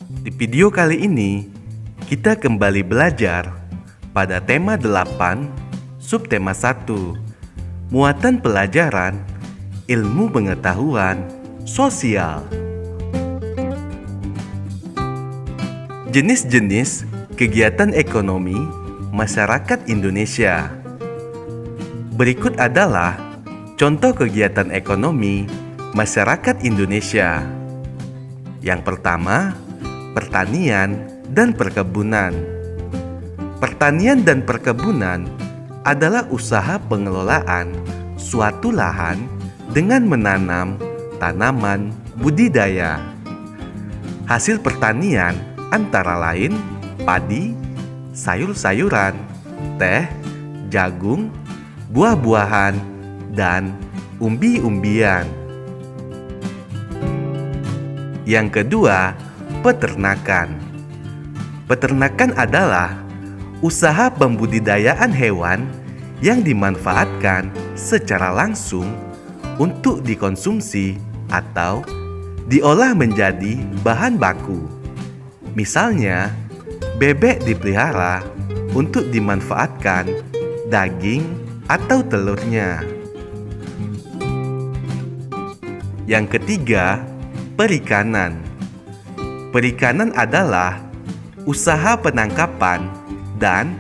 Di video kali ini, kita kembali belajar pada tema 8, subtema 1, muatan pelajaran, ilmu pengetahuan, sosial. Jenis-jenis kegiatan ekonomi masyarakat Indonesia. Berikut adalah contoh kegiatan ekonomi masyarakat Indonesia. Yang pertama, pertanian dan perkebunan. Pertanian dan perkebunan adalah usaha pengelolaan suatu lahan dengan menanam tanaman budidaya. Hasil pertanian antara lain padi, sayur-sayuran, teh, jagung, buah-buahan, dan umbi-umbian. Yang kedua, peternakan. Peternakan adalah usaha pembudidayaan hewan yang dimanfaatkan secara langsung untuk dikonsumsi atau diolah menjadi bahan baku. Misalnya, bebek dipelihara untuk dimanfaatkan daging atau telurnya. Yang ketiga, perikanan. Perikanan adalah usaha penangkapan dan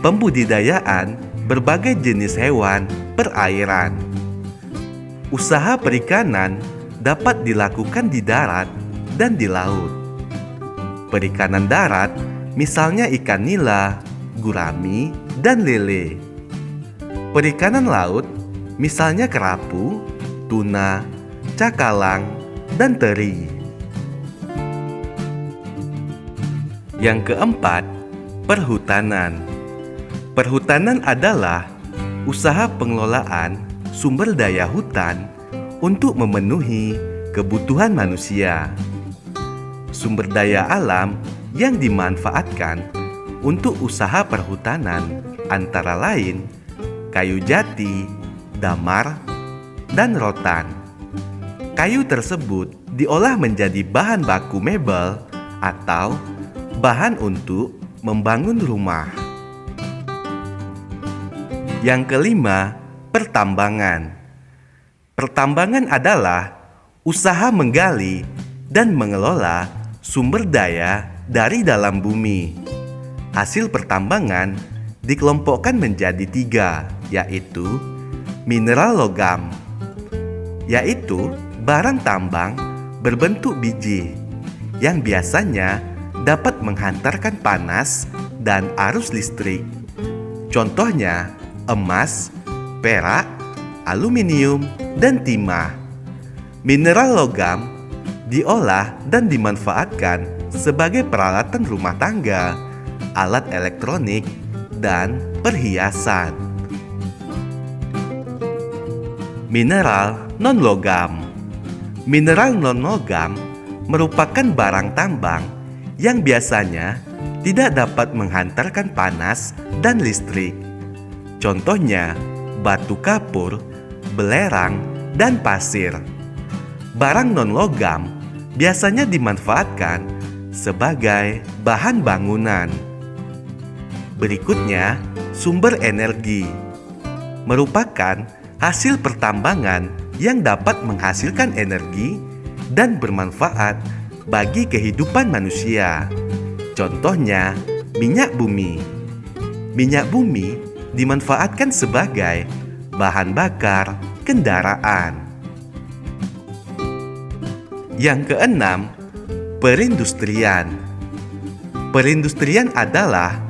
pembudidayaan berbagai jenis hewan perairan. Usaha perikanan dapat dilakukan di darat dan di laut. Perikanan darat misalnya ikan nila, gurami, dan lele. Perikanan laut misalnya kerapu, tuna, cakalang, dan teri. Yang keempat, perhutanan. Perhutanan adalah usaha pengelolaan sumber daya hutan untuk memenuhi kebutuhan manusia. Sumber daya alam yang dimanfaatkan untuk usaha perhutanan antara lain kayu jati, damar, dan rotan. Kayu tersebut diolah menjadi bahan baku mebel atau bahan untuk membangun rumah. Yang kelima, pertambangan. Pertambangan adalah usaha menggali dan mengelola sumber daya dari dalam bumi. Hasil pertambangan dikelompokkan menjadi 3, yaitu mineral logam, yaitu barang tambang berbentuk biji yang biasanya dapat menghantarkan panas dan arus listrik. Contohnya emas, perak, aluminium, dan timah. Mineral logam diolah dan dimanfaatkan sebagai peralatan rumah tangga, alat elektronik, dan perhiasan. Mineral non-logam. Mineral non-logam merupakan barang tambang yang biasanya tidak dapat menghantarkan panas dan listrik. Contohnya batu kapur, belerang, dan pasir. Barang non-logam biasanya dimanfaatkan sebagai bahan bangunan. Berikutnya, sumber energi merupakan hasil pertambangan yang dapat menghasilkan energi dan bermanfaat bagi kehidupan manusia. Contohnya, minyak bumi. Minyak bumi dimanfaatkan sebagai bahan bakar kendaraan. Yang keenam, perindustrian. Perindustrian adalah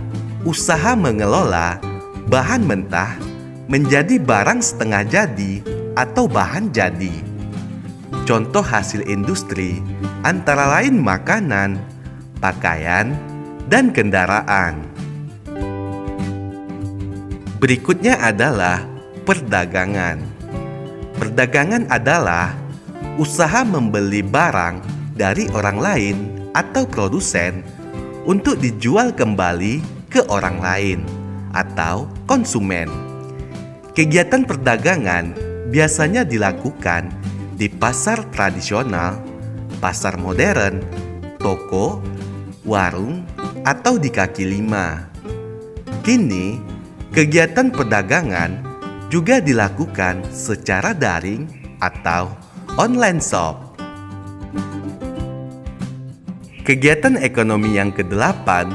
usaha mengelola bahan mentah menjadi barang setengah jadi atau bahan jadi. Contoh hasil industri antara lain makanan, pakaian, dan kendaraan. Berikutnya adalah perdagangan. Perdagangan adalah usaha membeli barang dari orang lain atau produsen untuk dijual kembali ke orang lain atau konsumen. Kegiatan perdagangan biasanya dilakukan di pasar tradisional, pasar modern, toko, warung, atau di kaki lima. Kini, kegiatan perdagangan juga dilakukan secara daring atau online shop. Kegiatan ekonomi yang kedelapan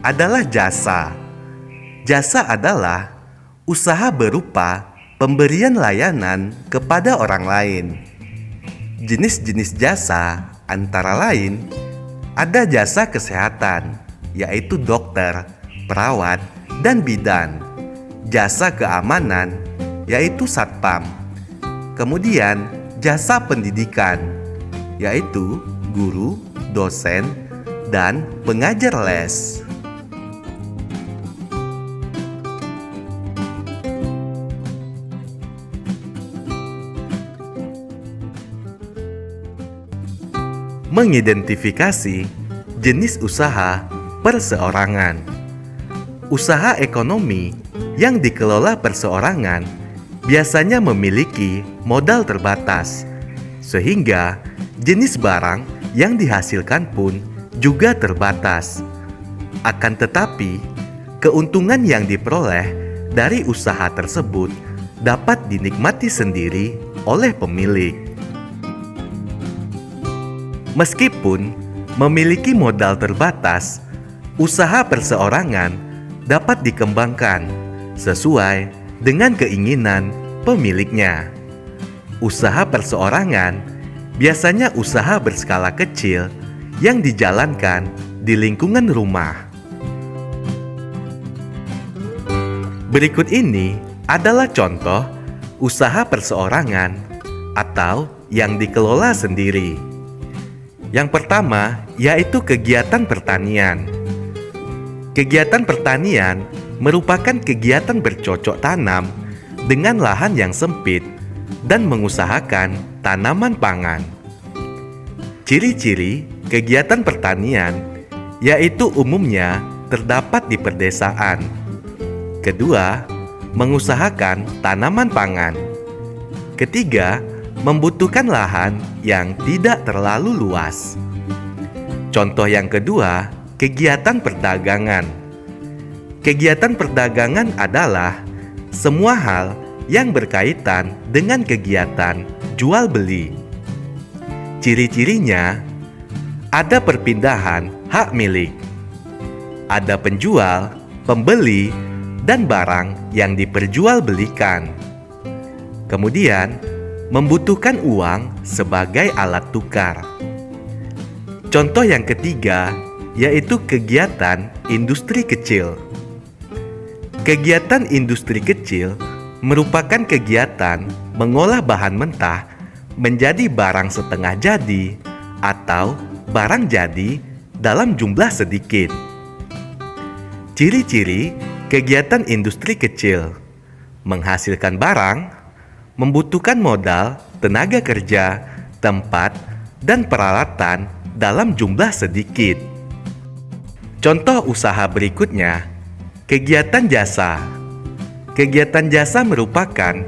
adalah jasa. Jasa adalah usaha berupa pemberian layanan kepada orang lain. Jenis-jenis jasa antara lain ada jasa kesehatan, yaitu dokter, perawat, dan bidan. Jasa keamanan, yaitu satpam. Kemudian jasa pendidikan, yaitu guru, dosen, dan pengajar les. Mengidentifikasi jenis usaha perseorangan. Usaha ekonomi yang dikelola perseorangan biasanya memiliki modal terbatas, sehingga jenis barang yang dihasilkan pun juga terbatas. Akan tetapi, keuntungan yang diperoleh dari usaha tersebut dapat dinikmati sendiri oleh pemilik. Meskipun memiliki modal terbatas, usaha perseorangan dapat dikembangkan sesuai dengan keinginan pemiliknya. Usaha perseorangan biasanya usaha berskala kecil yang dijalankan di lingkungan rumah. Berikut ini adalah contoh usaha perseorangan atau yang dikelola sendiri. Yang pertama, yaitu kegiatan pertanian. Kegiatan pertanian merupakan kegiatan bercocok tanam dengan lahan yang sempit dan mengusahakan tanaman pangan. Ciri-ciri kegiatan pertanian yaitu umumnya terdapat di pedesaan. Kedua, mengusahakan tanaman pangan. Ketiga, membutuhkan lahan yang tidak terlalu luas. Contoh yang kedua, kegiatan perdagangan. Kegiatan perdagangan adalah semua hal yang berkaitan dengan kegiatan jual beli. Ciri-cirinya ada perpindahan hak milik, ada penjual, pembeli, dan barang yang diperjualbelikan. Kemudian, membutuhkan uang sebagai alat tukar. Contoh yang ketiga yaitu kegiatan industri kecil. Kegiatan industri kecil merupakan kegiatan mengolah bahan mentah menjadi barang setengah jadi atau barang jadi dalam jumlah sedikit. Ciri-ciri kegiatan industri kecil: menghasilkan barang, membutuhkan modal, tenaga kerja, tempat, dan peralatan dalam jumlah sedikit. Contoh usaha berikutnya, kegiatan jasa. Kegiatan jasa merupakan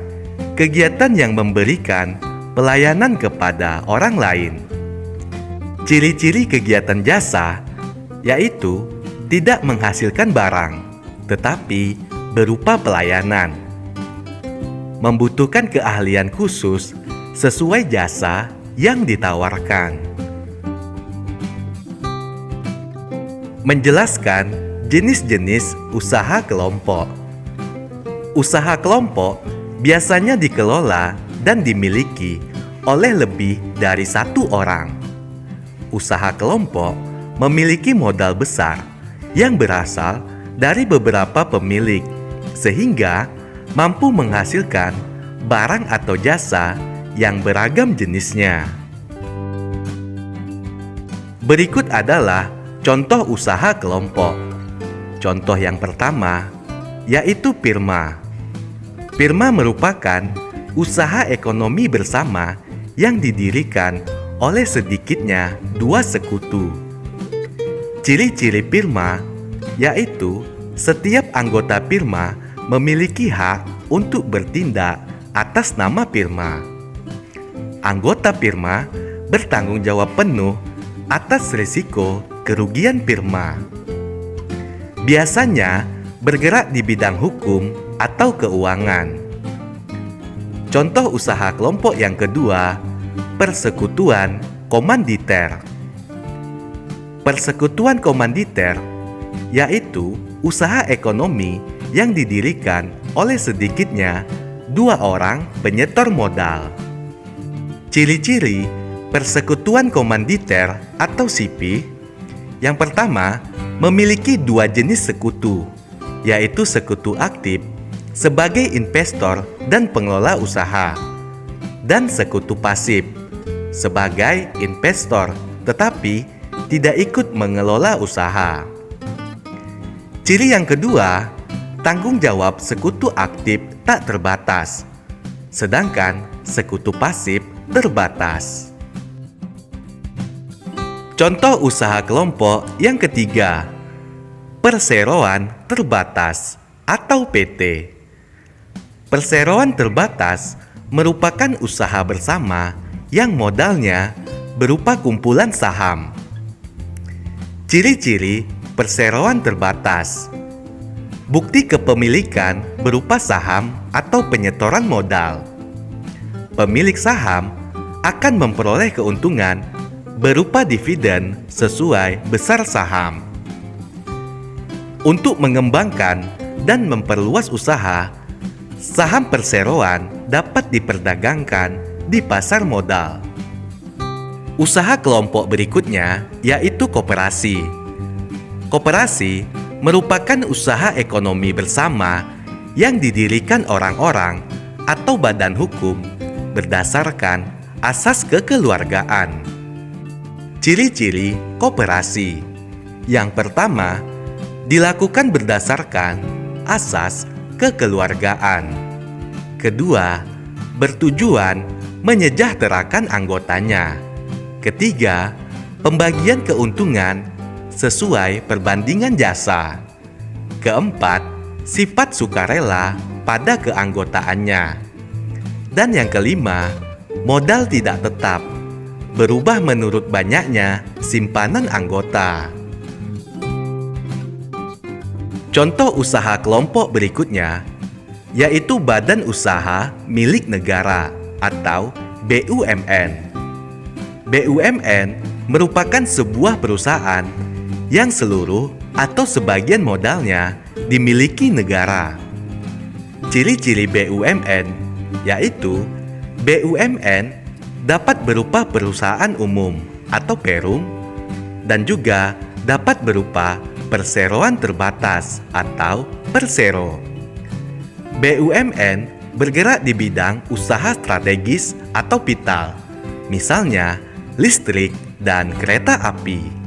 kegiatan yang memberikan pelayanan kepada orang lain. Ciri-ciri kegiatan jasa yaitu tidak menghasilkan barang, tetapi berupa pelayanan. Membutuhkan keahlian khusus sesuai jasa yang ditawarkan. Menjelaskan jenis-jenis usaha kelompok. Usaha kelompok biasanya dikelola dan dimiliki oleh lebih dari satu orang. Usaha kelompok memiliki modal besar yang berasal dari beberapa pemilik, sehingga mampu menghasilkan barang atau jasa yang beragam jenisnya. Berikut adalah contoh usaha kelompok. Contoh yang pertama yaitu firma. Firma merupakan usaha ekonomi bersama yang didirikan oleh sedikitnya dua sekutu. Ciri-ciri firma yaitu setiap anggota firma memiliki hak untuk bertindak atas nama firma. Anggota firma bertanggung jawab penuh atas risiko kerugian firma. Biasanya bergerak di bidang hukum atau keuangan. Contoh usaha kelompok yang kedua, persekutuan komanditer. Persekutuan komanditer yaitu usaha ekonomi yang didirikan oleh sedikitnya 2 orang penyetor modal. Ciri-ciri persekutuan komanditer atau SIPI. Yang pertama, memiliki 2 jenis sekutu, yaitu sekutu aktif sebagai investor dan pengelola usaha, dan sekutu pasif sebagai investor tetapi tidak ikut mengelola usaha. Ciri yang kedua, tanggung jawab sekutu aktif tak terbatas, sedangkan sekutu pasif terbatas. Contoh usaha kelompok yang ketiga, perseroan terbatas atau PT. Perseroan terbatas merupakan usaha bersama yang modalnya berupa kumpulan saham. Ciri-ciri perseroan terbatas: bukti kepemilikan berupa saham atau penyetoran modal. Pemilik saham akan memperoleh keuntungan berupa dividen sesuai besar saham. Untuk mengembangkan dan memperluas usaha, saham perseroan dapat diperdagangkan di pasar modal. Usaha kelompok berikutnya yaitu koperasi. Koperasi merupakan usaha ekonomi bersama yang didirikan orang-orang atau badan hukum berdasarkan asas kekeluargaan. Ciri-ciri koperasi. Yang pertama, dilakukan berdasarkan asas kekeluargaan. Kedua, bertujuan menyejahterakan anggotanya. Ketiga, pembagian keuntungan sesuai perbandingan jasa. Keempat, sifat sukarela pada keanggotaannya. Dan yang kelima, modal tidak tetap, berubah menurut banyaknya simpanan anggota. Contoh usaha kelompok berikutnya yaitu badan usaha milik negara atau BUMN. BUMN merupakan sebuah perusahaan yang seluruh atau sebagian modalnya dimiliki negara. Ciri-ciri BUMN yaitu BUMN dapat berupa perusahaan umum atau perum dan juga dapat berupa perseroan terbatas atau persero. BUMN bergerak di bidang usaha strategis atau vital, misalnya listrik dan kereta api.